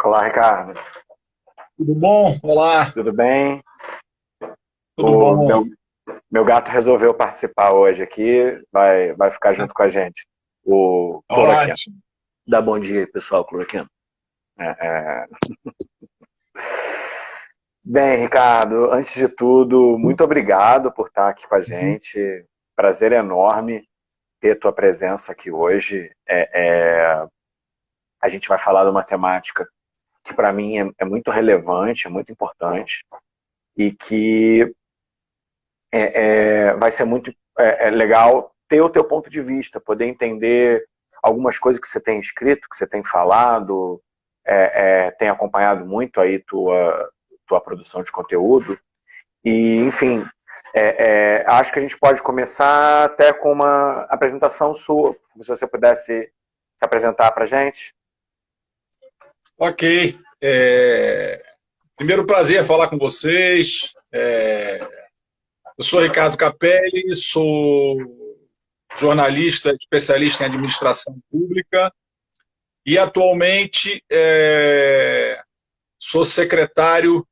Olá, Ricardo. Tudo bom? Olá, Tudo bem? tudo O bom? meu gato resolveu participar hoje aqui, vai ficar junto com a gente. O Cloroquino. Ótimo. Dá bom dia aí, pessoal, Cloroquino. É, é. Bem, Ricardo, antes de tudo, muito obrigado por estar aqui com a gente. Prazer enorme ter tua presença aqui hoje. A gente vai falar de uma temática que para mim é muito relevante, é muito importante e que vai ser muito legal ter o teu ponto de vista, poder entender algumas coisas que você tem escrito, que você tem falado, tem acompanhado muito aí tua produção de conteúdo. E, enfim, acho que a gente pode começar até com uma apresentação sua, se você pudesse se apresentar para a gente. Ok. Primeiro, prazer falar com vocês. Eu sou Ricardo Capelli, sou jornalista, especialista em administração pública e atualmente sou secretário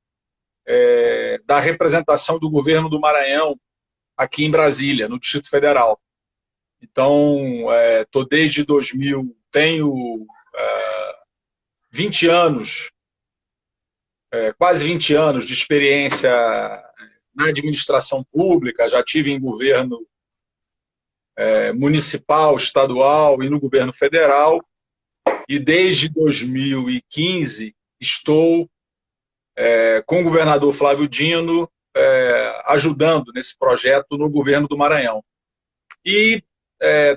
da representação do governo do Maranhão aqui em Brasília, no Distrito Federal. Então, estou desde 2000, tenho 20 anos, quase 20 anos de experiência na administração pública, já tive em governo municipal, estadual e no governo federal, e desde 2015 estou com o governador Flávio Dino ajudando nesse projeto no governo do Maranhão. E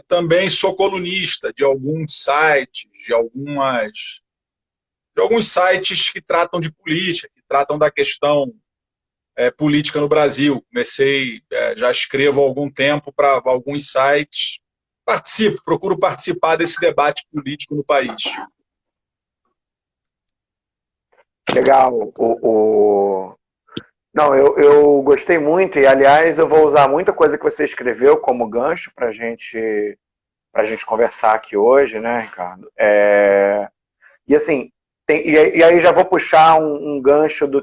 também sou colunista de alguns sites, de alguns sites que tratam de política, que tratam da questão política no Brasil. Comecei, já escrevo há algum tempo para alguns sites, procuro participar desse debate político no país. Legal. Não, eu gostei muito e, aliás, eu vou usar muita coisa que você escreveu como gancho para a gente conversar aqui hoje, né, Ricardo? E assim, e aí já vou puxar um gancho de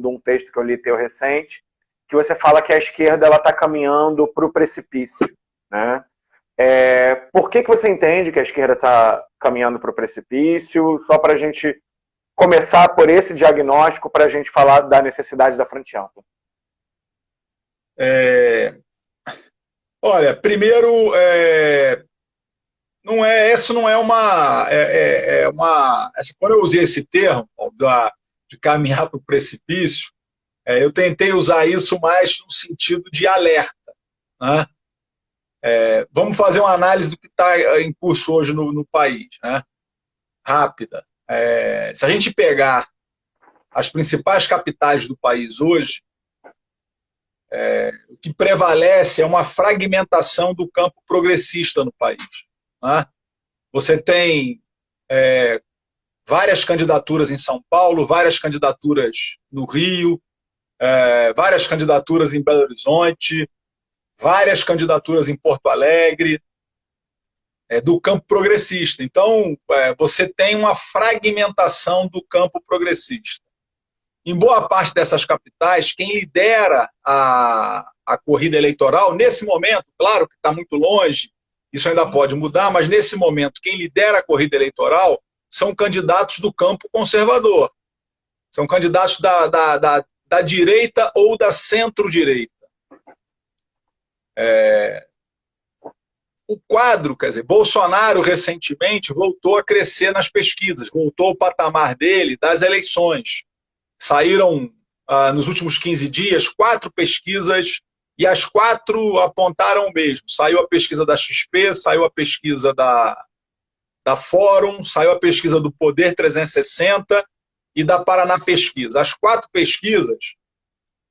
um texto que eu li teu recente, que você fala que a esquerda ela está caminhando para o precipício, né? Por que você entende que a esquerda está caminhando para o precipício? Só para a gente começar por esse diagnóstico para a gente falar da necessidade da frente ampla. Olha, primeiro, isso não é uma. Quando eu usei esse termo de caminhar para o precipício, eu tentei usar isso mais no sentido de alerta, né? Vamos fazer uma análise do que está em curso hoje no país, né? Rápida. Se a gente pegar as principais capitais do país hoje, o que prevalece é uma fragmentação do campo progressista no país, né? Você tem várias candidaturas em São Paulo, várias candidaturas no Rio, várias candidaturas em Belo Horizonte, várias candidaturas em Porto Alegre, do campo progressista. Então, você tem uma fragmentação do campo progressista. Em boa parte dessas capitais, quem lidera a corrida eleitoral, nesse momento, claro que está muito longe, isso ainda pode mudar, mas nesse momento, quem lidera a corrida eleitoral são candidatos do campo conservador. São candidatos da direita ou da centro-direita. O quadro, quer dizer, Bolsonaro recentemente voltou a crescer nas pesquisas, voltou ao patamar dele das eleições. Saíram, nos últimos 15 dias, 4 pesquisas, e as 4 apontaram o mesmo. Saiu a pesquisa da XP, saiu a pesquisa da Fórum, saiu a pesquisa do Poder 360 e da Paraná Pesquisa. As 4 pesquisas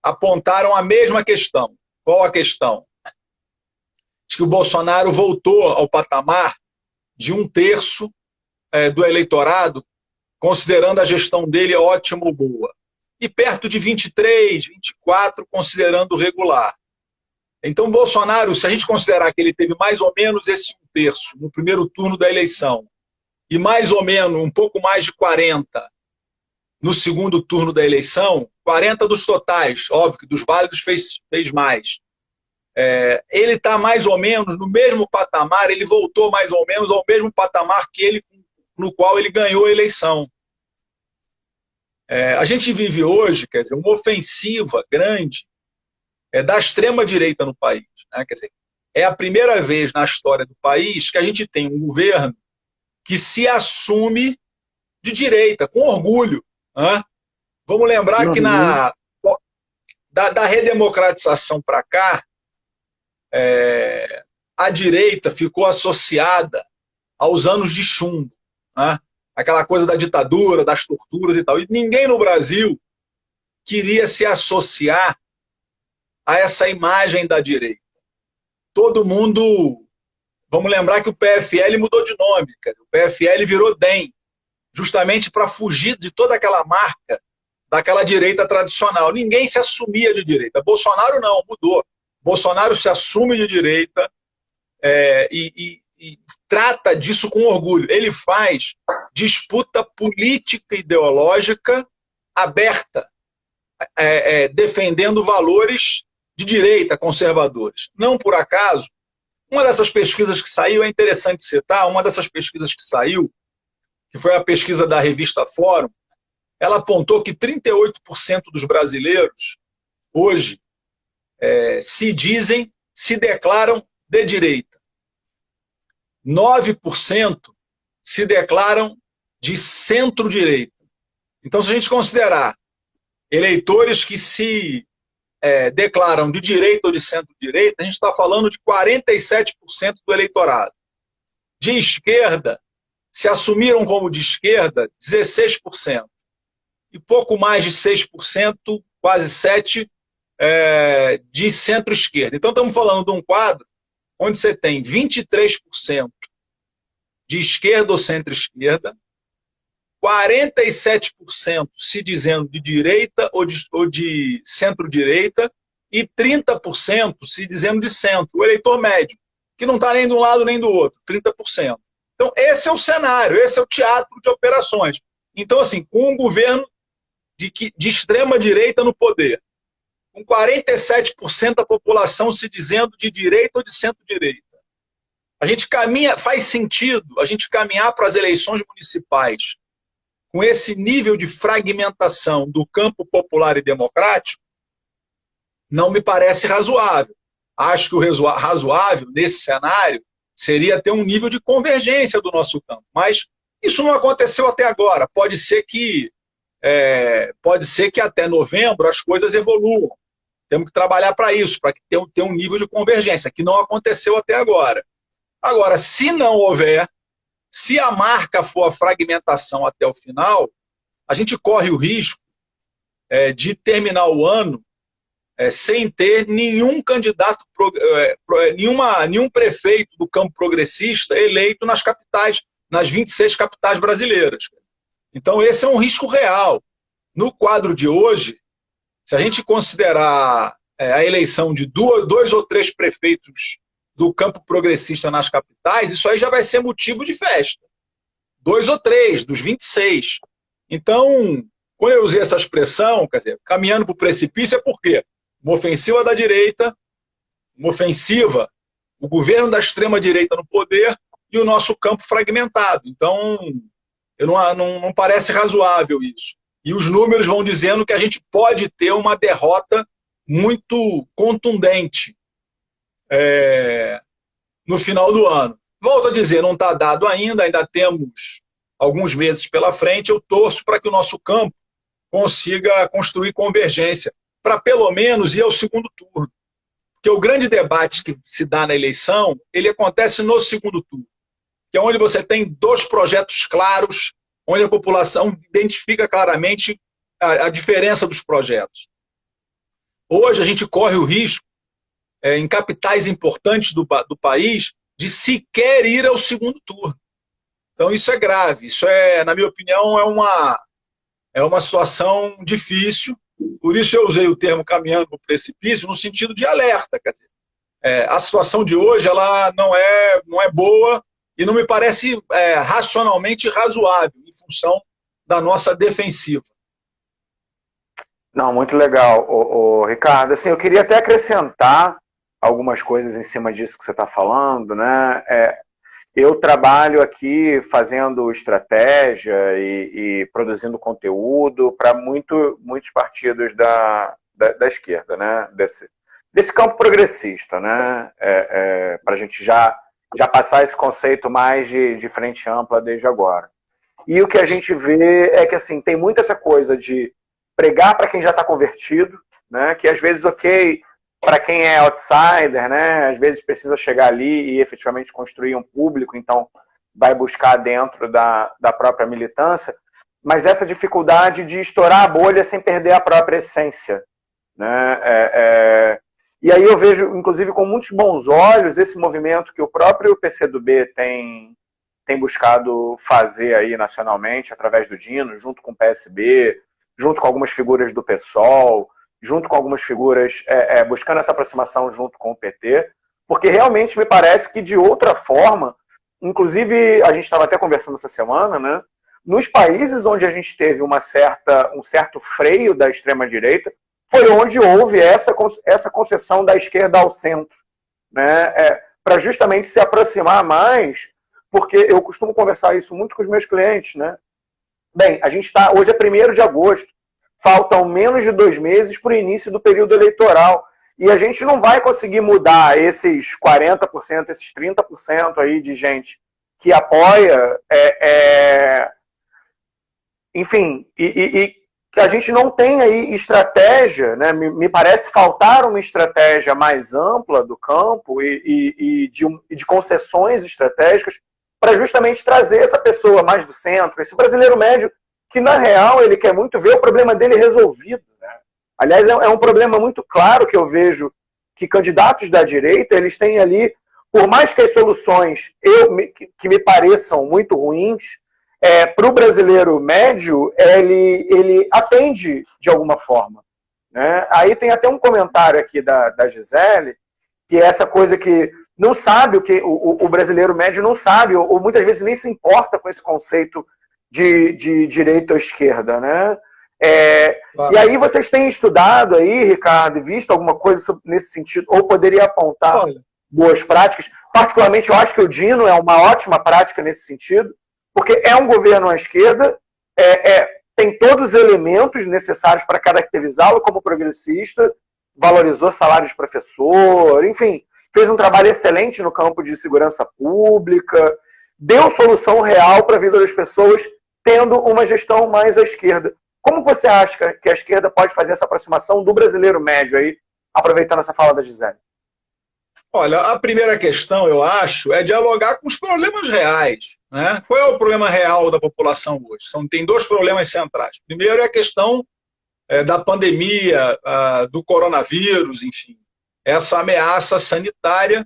apontaram a mesma questão. Qual a questão? Diz que o Bolsonaro voltou ao patamar de 1/3 do eleitorado, considerando a gestão dele ótima ou boa, e perto de 23, 24, considerando regular. Então, Bolsonaro, se a gente considerar que ele teve mais ou menos esse 1/3 no primeiro turno da eleição, e mais ou menos um pouco mais de 40 no segundo turno da eleição, 40 dos totais, óbvio que dos válidos fez mais. Ele está mais ou menos no mesmo patamar, ele voltou mais ou menos ao mesmo patamar que ele, no qual ele ganhou a eleição. A gente vive hoje, quer dizer, uma ofensiva grande da extrema-direita no país. Né? Quer dizer, é a primeira vez na história do país que a gente tem um governo que se assume de direita, com orgulho. Né? Vamos lembrar que da redemocratização para cá, a direita ficou associada aos anos de chumbo, né? Aquela coisa da ditadura, das torturas e tal. E ninguém no Brasil queria se associar a essa imagem da direita. Todo mundo... Vamos lembrar que o PFL mudou de nome. Cara. O PFL virou DEM, justamente para fugir de toda aquela marca daquela direita tradicional. Ninguém se assumia de direita. Bolsonaro não, mudou. Bolsonaro se assume de direita e trata disso com orgulho. Ele faz disputa política e ideológica aberta, defendendo valores de direita, conservadores. Não por acaso, uma dessas pesquisas que saiu, é interessante citar, uma dessas pesquisas que saiu, que foi a pesquisa da revista Fórum, ela apontou que 38% dos brasileiros, hoje, se declaram de direita. 9% se declaram de centro-direita. Então, se a gente considerar eleitores que se declaram de direita ou de centro-direita, a gente está falando de 47% do eleitorado. De esquerda, se assumiram como de esquerda, 16%. E pouco mais de 6%, quase 7%, de centro-esquerda. Então, estamos falando de um quadro onde você tem 23% de esquerda ou centro-esquerda, 47% se dizendo de direita ou de centro-direita e 30% se dizendo de centro, o eleitor médio, que não está nem de um lado nem do outro, 30%. Então, esse é o cenário, esse é o teatro de operações. Então, assim, com um governo de extrema-direita no poder, com 47% da população se dizendo de direita ou de centro-direita, a gente caminha, faz sentido a gente caminhar para as eleições municipais com esse nível de fragmentação do campo popular e democrático? Não me parece razoável. Acho que o razoável nesse cenário seria ter um nível de convergência do nosso campo. Mas isso não aconteceu até agora. Pode ser que até novembro as coisas evoluam. Temos que trabalhar para isso, para ter um nível de convergência, que não aconteceu até agora. Agora, se não houver, se a marca for a fragmentação até o final, a gente corre o risco de terminar o ano sem ter nenhum candidato, nenhum prefeito do campo progressista eleito nas capitais, nas 26 capitais brasileiras. Então, esse é um risco real. No quadro de hoje, se a gente considerar a eleição de dois ou três prefeitos do campo progressista nas capitais, isso aí já vai ser motivo de festa. 2 ou 3 dos 26. Então, quando eu usei essa expressão, quer dizer, caminhando para o precipício, é por quê? Uma ofensiva da direita, uma ofensiva, o governo da extrema-direita no poder e o nosso campo fragmentado. Então, não parece razoável isso. E os números vão dizendo que a gente pode ter uma derrota muito contundente no final do ano. Volto a dizer, não está dado ainda temos alguns meses pela frente. Eu torço para que o nosso campo consiga construir convergência, para pelo menos ir ao segundo turno. Porque o grande debate que se dá na eleição, ele acontece no segundo turno, que é onde você tem 2 projetos claros, onde a população identifica claramente a diferença dos projetos. Hoje a gente corre o risco, em capitais importantes do país, de sequer ir ao segundo turno. Então isso é grave, isso na minha opinião, é uma situação difícil. Por isso eu usei o termo caminhando para o precipício no sentido de alerta. Quer dizer, a situação de hoje ela não é boa, e não me parece racionalmente razoável em função da nossa defensiva. Não, muito legal, Ricardo. Assim, eu queria até acrescentar algumas coisas em cima disso que você está falando, né? Eu trabalho aqui fazendo estratégia e produzindo conteúdo para muitos partidos da esquerda, né? Desse campo progressista, né? Para a gente já passar esse conceito mais de frente ampla desde agora. E o que a gente vê é que assim, tem muito essa coisa de pregar para quem já está convertido, né? Que às vezes, ok, para quem é outsider, né? Às vezes precisa chegar ali e efetivamente construir um público, então vai buscar dentro da própria militância, mas essa dificuldade de estourar a bolha sem perder a própria essência, né? E aí eu vejo, inclusive, com muitos bons olhos esse movimento que o próprio PCdoB tem buscado fazer aí nacionalmente, através do Dino, junto com o PSB, junto com algumas figuras do PSOL, junto com algumas figuras buscando essa aproximação junto com o PT, porque realmente me parece que de outra forma, inclusive a gente estava até conversando essa semana, né? Nos países onde a gente teve um certo freio da extrema-direita, foi onde houve essa concessão da esquerda ao centro, né? Para justamente se aproximar mais, porque eu costumo conversar isso muito com os meus clientes, né? Bem, a gente hoje é 1º de agosto, faltam menos de 2 meses para o início do período eleitoral, e a gente não vai conseguir mudar esses 40%, esses 30% aí de gente que apoia, enfim, e a gente não tem aí estratégia, né? Me parece faltar uma estratégia mais ampla do campo e de concessões estratégicas para justamente trazer essa pessoa mais do centro, esse brasileiro médio que, na real, ele quer muito ver o problema dele resolvido, né? Aliás, é um problema muito claro que eu vejo que candidatos da direita, eles têm ali, por mais que as soluções que me pareçam muito ruins, para o brasileiro médio, ele atende de alguma forma, né? Aí tem até um comentário aqui da Gisele, que é essa coisa que não sabe o brasileiro médio não sabe, ou muitas vezes nem se importa com esse conceito de direita ou esquerda, né? Claro. E aí vocês têm estudado aí, Ricardo, visto alguma coisa nesse sentido, ou poderia apontar boas práticas? Particularmente, eu acho que o Dino é uma ótima prática nesse sentido, porque é um governo à esquerda, tem todos os elementos necessários para caracterizá-lo como progressista, valorizou salário de professor, enfim, fez um trabalho excelente no campo de segurança pública, deu solução real para a vida das pessoas, tendo uma gestão mais à esquerda. Como você acha que a esquerda pode fazer essa aproximação do brasileiro médio aí, aproveitando essa fala da Gisele? Olha, a primeira questão, eu acho, é dialogar com os problemas reais, né? Qual é o problema real da população hoje? Tem 2 problemas centrais. Primeiro é a questão da pandemia, do coronavírus, enfim. Essa ameaça sanitária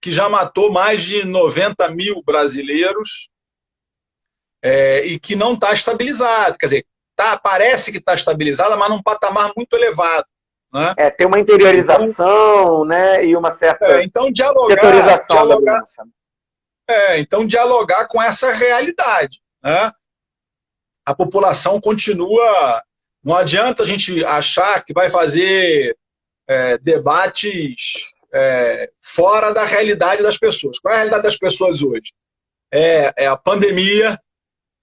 que já matou mais de 90 mil brasileiros e que não está estabilizada. Quer dizer, parece que está estabilizada, mas num patamar muito elevado. Né? Tem uma interiorização, então, né, e uma certa então, setorização da doença. Então, dialogar com essa realidade. Né? A população continua... Não adianta a gente achar que vai fazer debates fora da realidade das pessoas. Qual é a realidade das pessoas hoje? É a pandemia,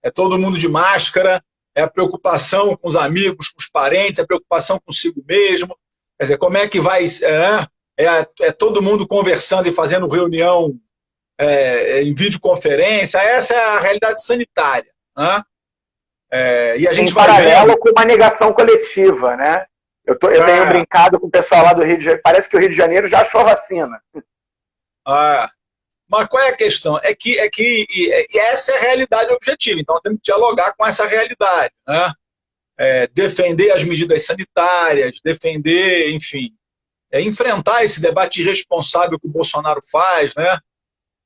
é todo mundo de máscara, é a preocupação com os amigos, com os parentes, é a preocupação consigo mesmo. Quer dizer, como é que vai... todo mundo conversando e fazendo reunião em videoconferência. Essa é a realidade sanitária. Né? E a gente em paralelo com uma negação coletiva, né? Eu tenho brincado com o pessoal lá do Rio de Janeiro. Parece que o Rio de Janeiro já achou vacina. Mas qual é a questão? É que essa é a realidade objetiva. Então, temos que dialogar com essa realidade. Né? Defender as medidas sanitárias, defender, enfim, enfrentar esse debate irresponsável que o Bolsonaro faz, né?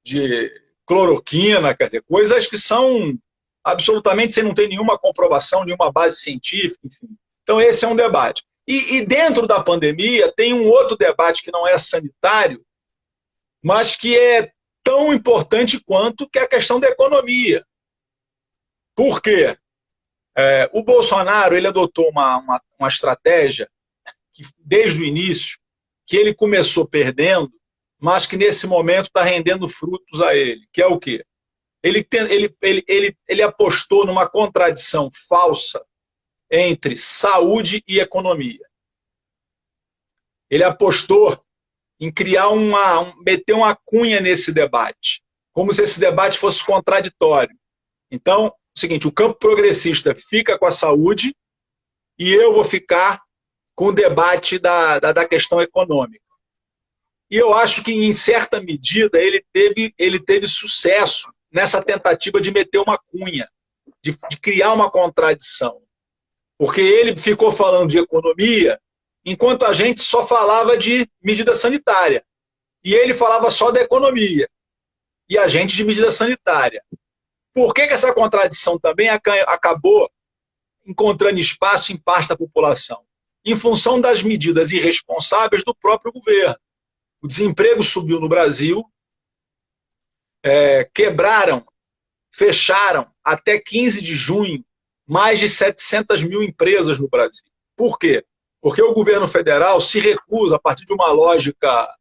De cloroquina, quer dizer, coisas que são absolutamente, você não tem nenhuma comprovação, nenhuma base científica, enfim. Então, esse é um debate. E dentro da pandemia, tem um outro debate que não é sanitário, mas que é tão importante quanto que a questão da economia. Por quê? O Bolsonaro ele adotou uma estratégia que, desde o início, que ele começou perdendo, mas que nesse momento está rendendo frutos a ele, que é o quê? Ele apostou numa contradição falsa entre saúde e economia. Ele apostou em criar meter uma cunha nesse debate, como se esse debate fosse contraditório. Então, é o seguinte, o campo progressista fica com a saúde e eu vou ficar com o debate da questão econômica. E eu acho que, em certa medida, ele teve sucesso nessa tentativa de meter uma cunha, de criar uma contradição. Porque ele ficou falando de economia, enquanto a gente só falava de medida sanitária. E ele falava só da economia. E a gente de medida sanitária. Por que essa contradição também acabou encontrando espaço em parte da população? Em função das medidas irresponsáveis do próprio governo. O desemprego subiu no Brasil, fecharam até 15 de junho mais de 700 mil empresas no Brasil. Por quê? Porque o governo federal se recusa, a partir de uma lógica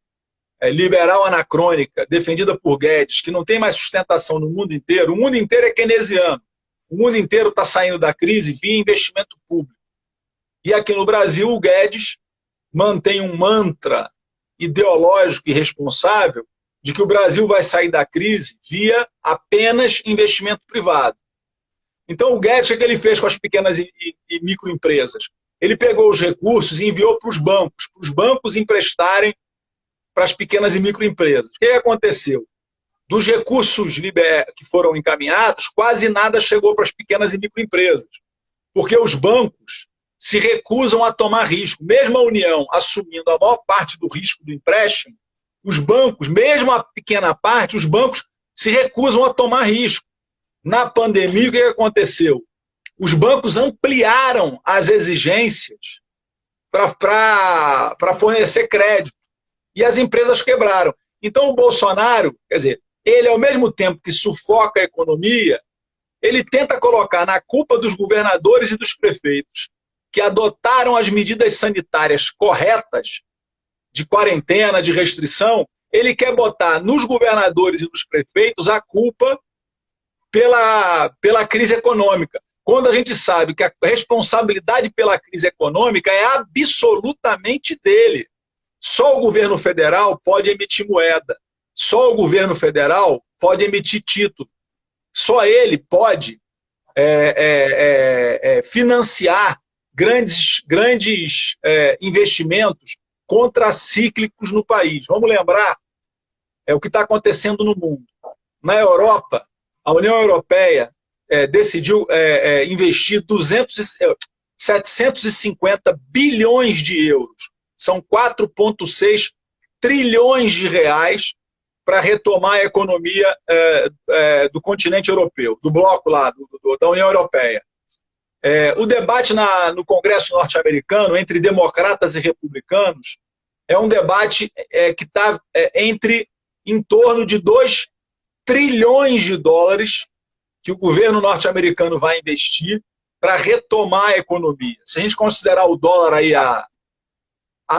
liberal anacrônica, defendida por Guedes, que não tem mais sustentação no mundo inteiro. O mundo inteiro é keynesiano. O mundo inteiro está saindo da crise via investimento público. E aqui no Brasil, o Guedes mantém um mantra ideológico e responsável de que o Brasil vai sair da crise via apenas investimento privado. Então, o Guedes, o que ele fez com as pequenas e microempresas? Ele pegou os recursos e enviou para os bancos emprestarem para as pequenas e microempresas. O que aconteceu? Dos recursos que foram encaminhados, quase nada chegou para as pequenas e microempresas, porque os bancos se recusam a tomar risco. Mesmo a União assumindo a maior parte do risco do empréstimo, os bancos, mesmo a pequena parte, os bancos se recusam a tomar risco. Na pandemia, o que aconteceu? Os bancos ampliaram as exigências para fornecer crédito. E as empresas quebraram. Então, o Bolsonaro, quer dizer, ele, ao mesmo tempo que sufoca a economia, ele tenta colocar na culpa dos governadores e dos prefeitos que adotaram as medidas sanitárias corretas, de quarentena, de restrição, ele quer botar nos governadores e nos prefeitos a culpa pela crise econômica. Quando a gente sabe que a responsabilidade pela crise econômica é absolutamente dele. Só o governo federal pode emitir moeda. Só o governo federal pode emitir título. Só ele pode financiar grandes investimentos contracíclicos no país. Vamos lembrar o que está acontecendo no mundo. Na Europa, a União Europeia decidiu investir 750 bilhões de euros. São 4,6 trilhões de reais para retomar a economia do continente europeu, do bloco lá, da União Europeia. O debate no Congresso norte-americano entre democratas e republicanos é um debate que está em torno de 2 trilhões de dólares que o governo norte-americano vai investir para retomar a economia. Se a gente considerar o dólar aí a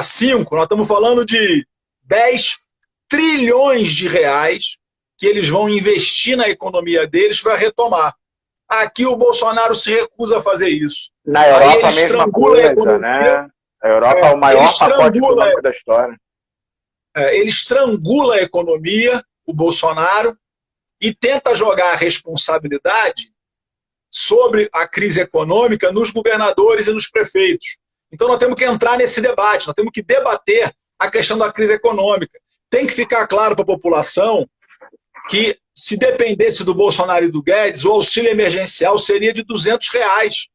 5, nós estamos falando de 10 trilhões de reais que eles vão investir na economia deles para retomar. Aqui o Bolsonaro se recusa a fazer isso. Na Europa a mesma coisa, né? A Europa é o maior pacote econômico da história. Ele estrangula a economia, o Bolsonaro, e tenta jogar a responsabilidade sobre a crise econômica nos governadores e nos prefeitos. Então nós temos que entrar nesse debate, nós temos que debater a questão da crise econômica. Tem que ficar claro para a população que, se dependesse do Bolsonaro e do Guedes, o auxílio emergencial seria de R$200.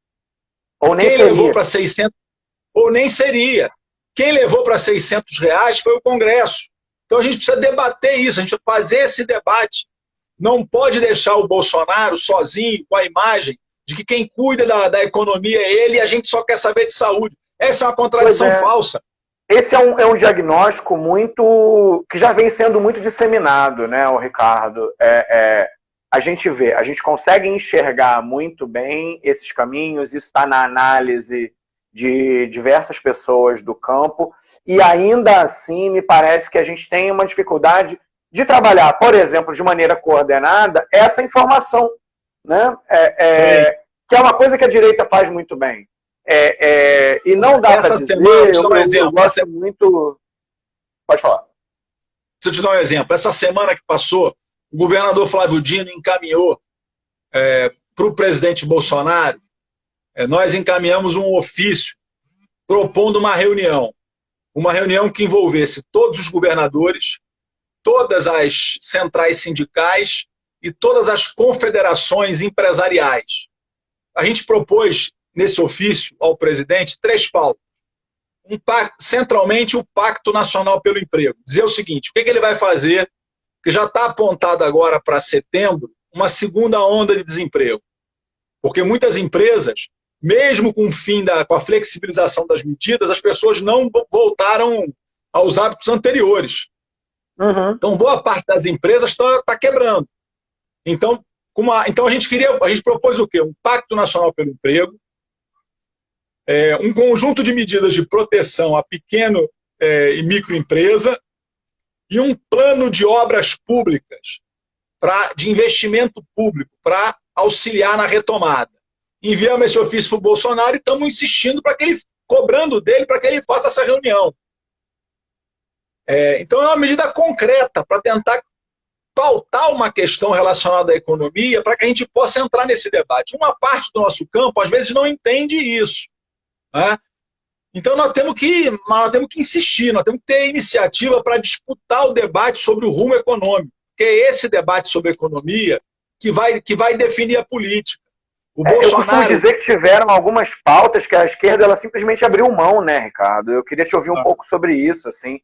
Ou nem Quem seria. levou para 600, ou nem seria. Quem levou para R$600 foi o Congresso. Então a gente precisa debater isso, a gente precisa fazer esse debate. Não pode deixar o Bolsonaro sozinho, com a imagem de que quem cuida da economia é ele e a gente só quer saber de saúde. Essa é uma contradição falsa. esse é um diagnóstico muito que já vem sendo muito disseminado, né, o Ricardo? A gente vê, a gente consegue enxergar muito bem esses caminhos, isso está na análise de diversas pessoas do campo, e ainda assim me parece que a gente tem uma dificuldade de trabalhar, por exemplo, de maneira coordenada, essa informação, né? Que é uma coisa que a direita faz muito bem. E não dá para dizer, semana, eu gosto muito... Pode falar. Deixa eu te dar um exemplo. Essa semana que passou, o governador Flávio Dino encaminhou para o presidente Bolsonaro, nós encaminhamos um ofício propondo uma reunião que envolvesse todos os governadores, todas as centrais sindicais e todas as confederações empresariais. A gente propôs, nesse ofício ao presidente, 3 pautas. Centralmente, o Pacto Nacional pelo Emprego. Dizer o seguinte, o que ele vai fazer, que já está apontado agora para setembro, uma segunda onda de desemprego. Porque muitas empresas, mesmo com o fim com a flexibilização das medidas, as pessoas não voltaram aos hábitos anteriores. Uhum. Então, boa parte das empresas está quebrando. Então, a gente propôs o quê? Um Pacto Nacional pelo Emprego, um conjunto de medidas de proteção a pequeno e microempresa e um plano de obras públicas, de investimento público, para auxiliar na retomada. Enviamos esse ofício para o Bolsonaro e estamos insistindo cobrando dele para que ele faça essa reunião. Então é uma medida concreta para tentar pautar uma questão relacionada à economia para que a gente possa entrar nesse debate. Uma parte do nosso campo, às vezes, não entende isso, né? Então nós temos que insistir, nós temos que ter iniciativa para disputar o debate sobre o rumo econômico, que é esse debate sobre economia que vai definir a política. Eu costumo dizer que tiveram algumas pautas que a esquerda ela simplesmente abriu mão, né, Ricardo? Eu queria te ouvir um pouco sobre isso, assim.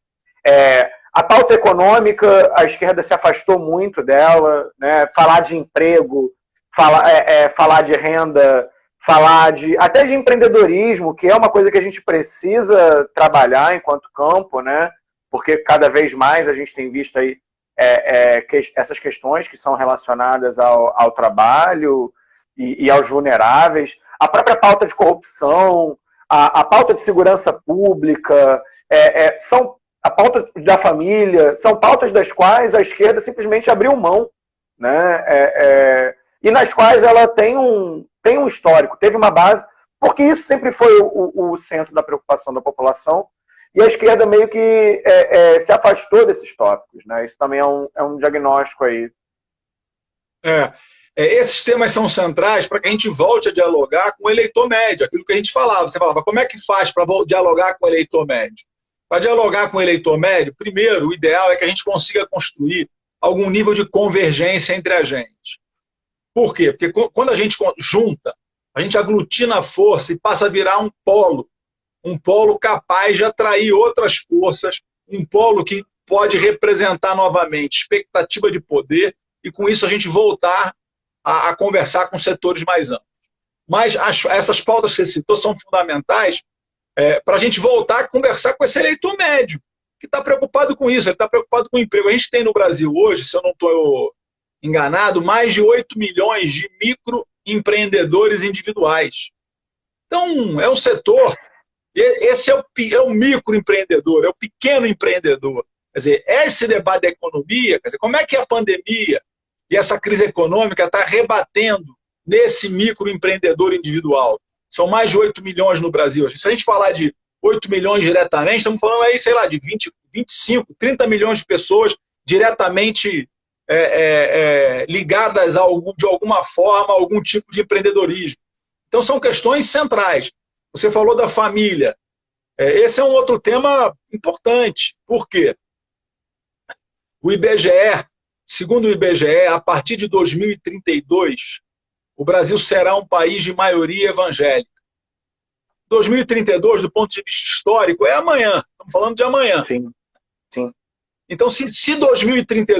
A pauta econômica, a esquerda se afastou muito dela, né? Falar de emprego, falar de renda, falar até de empreendedorismo, que é uma coisa que a gente precisa trabalhar enquanto campo, né? Porque cada vez mais a gente tem visto aí essas questões que são relacionadas ao trabalho e aos vulneráveis, a própria pauta de corrupção, a pauta de segurança pública, a pauta da família, são pautas das quais a esquerda simplesmente abriu mão, né? E nas quais ela tem um histórico, teve uma base, porque isso sempre foi o centro da preocupação da população, e a esquerda meio que se afastou desses tópicos, né? Isso também é um diagnóstico aí. Esses temas são centrais para que a gente volte a dialogar com o eleitor médio, aquilo que a gente falava. Você falava, como é que faz para dialogar com o eleitor médio? Para dialogar com o eleitor médio, primeiro, o ideal é que a gente consiga construir algum nível de convergência entre a gente. Por quê? Porque quando a gente junta, a gente aglutina a força e passa a virar um polo capaz de atrair outras forças, um polo que pode representar novamente expectativa de poder e com isso a gente voltar a conversar com setores mais amplos. Mas essas pautas que você citou são fundamentais para a gente voltar a conversar com esse eleitor médio, que está preocupado com isso, ele está preocupado com o emprego. A gente tem no Brasil hoje, se eu não estou enganado, mais de 8 milhões de microempreendedores individuais. Então, é um setor, esse é o microempreendedor, é o pequeno empreendedor. Quer dizer, esse debate da economia, quer dizer, como é que a pandemia e essa crise econômica está rebatendo nesse microempreendedor individual? São mais de 8 milhões no Brasil. Se a gente falar de 8 milhões diretamente, estamos falando aí, sei lá, de 20, 25, 30 milhões de pessoas diretamente ligadas de alguma forma a algum tipo de empreendedorismo. Então são questões centrais. Você falou da família. Esse é um outro tema importante. Por quê? O IBGE, segundo o IBGE, a partir de 2032, o Brasil será um país de maioria evangélica. 2032, do ponto de vista histórico, é amanhã. Estamos falando de amanhã. Sim, sim. Então, se 2032